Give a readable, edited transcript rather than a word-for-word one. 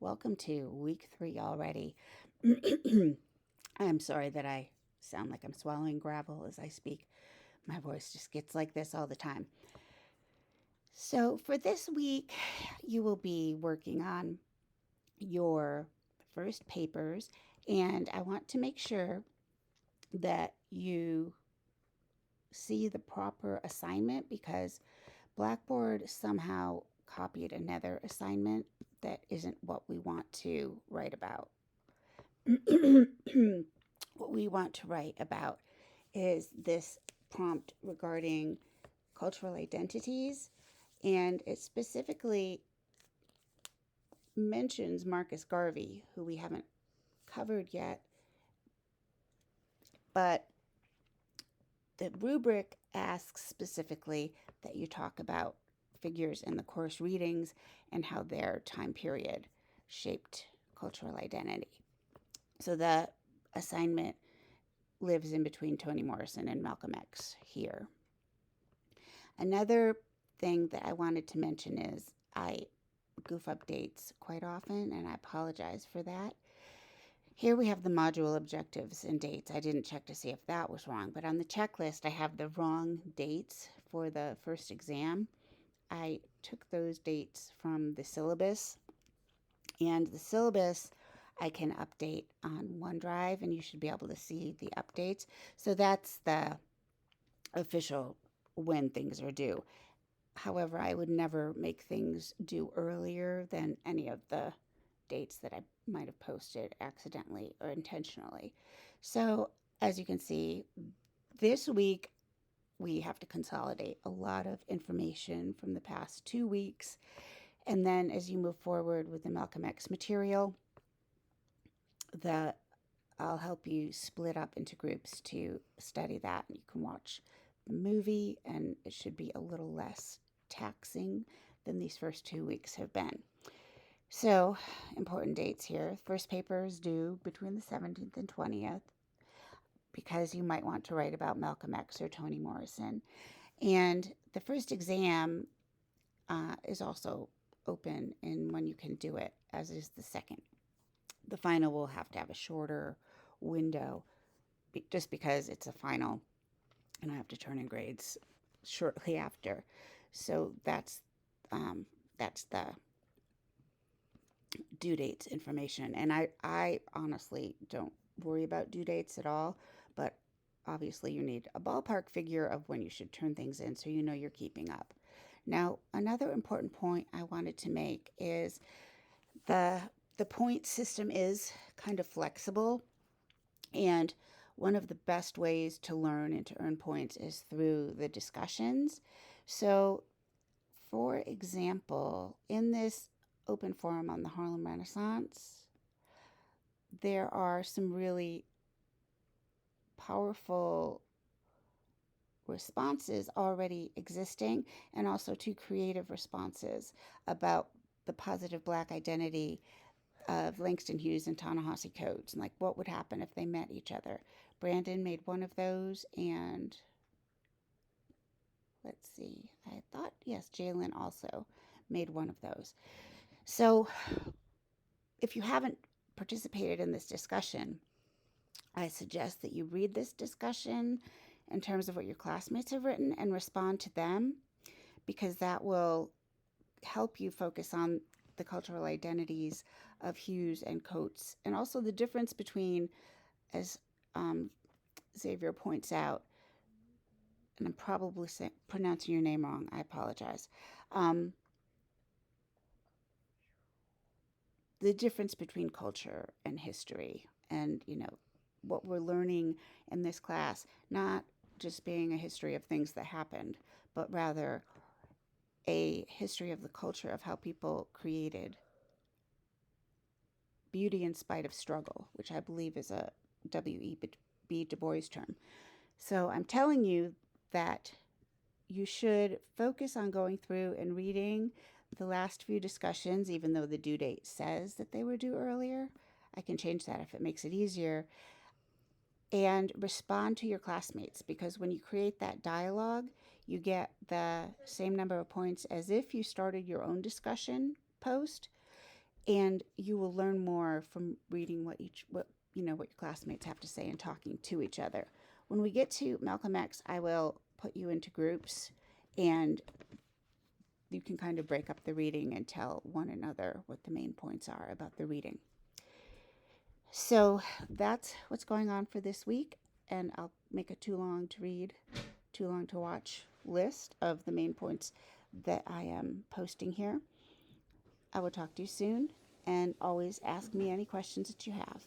Welcome to week 3 already. I'm sorry that I sound like I'm swallowing gravel as I speak. My voice just gets like this all the time. So, for this week, you will be working on your first papers, and I want to make sure that you see the proper assignment because Blackboard somehow copied another assignment that isn't what we want to write about. What we want to write about is this prompt regarding cultural identities, and it specifically mentions Marcus Garvey, who we haven't covered yet, but the rubric asks specifically that you talk about figures in the course readings and how their time period shaped cultural identity. So the assignment lives in between Toni Morrison and Malcolm X here. Another thing that I wanted to mention is I goof up dates quite often, and I apologize for that. Here we have the module objectives and dates. I didn't check to see if that was wrong, but on the checklist I have the wrong dates for the first exam. I took those dates from the syllabus, and the syllabus I can update on OneDrive, and you should be able to see the updates. So that's the official when things are due. However, I would never make things due earlier than any of the dates that I might have posted accidentally or intentionally. So, as you can see, this week we have to consolidate a lot of information from the past 2 weeks. And then as you move forward with the Malcolm X material, I'll help you split up into groups to study that. You can watch the movie, and it should be a little less taxing than these first 2 weeks have been. So, important dates here. First paper is due between the 17th and 20th because you might want to write about Malcolm X or Toni Morrison. And the first exam is also open in when you can do it, as is the second. The final will have to have a shorter window just because it's a final and I have to turn in grades shortly after. So that's the due dates information. And I honestly don't worry about due dates at all, but obviously you need a ballpark figure of when you should turn things in so you know you're keeping up. Now, another important point I wanted to make is the point system is kind of flexible, and one of the best ways to learn and to earn points is through the discussions. So, for example, in this open forum on the Harlem Renaissance, there are some really powerful responses already existing, and also 2 creative responses about the positive Black identity of Langston Hughes and Ta-Nehisi Coates, and like what would happen if they met each other. Brandon made one of those, and let's see, I thought, yes, Jalen also made one of those. So if you haven't participated in this discussion, I suggest that you read this discussion in terms of what your classmates have written and respond to them, because that will help you focus on the cultural identities of Hughes and Coates, and also the difference between, as Xavier points out, and I'm probably pronouncing your name wrong, I apologize, the difference between culture and history, and what we're learning in this class, not just being a history of things that happened, but rather a history of the culture of how people created beauty in spite of struggle, which I believe is a W.E.B. Du Bois term. So I'm telling you that you should focus on going through and reading the last few discussions, even though the due date says that they were due earlier. I can change that if it makes it easier. And respond to your classmates, because when you create that dialogue, you get the same number of points as if you started your own discussion post. And you will learn more from reading what your classmates have to say and talking to each other. When we get to Malcolm X, I will put you into groups, and you can kind of break up the reading and tell one another what the main points are about the reading. So that's what's going on for this week, and I'll make a too long to read, too long to watch list of the main points that I am posting here. I will talk to you soon, and always ask me any questions that you have.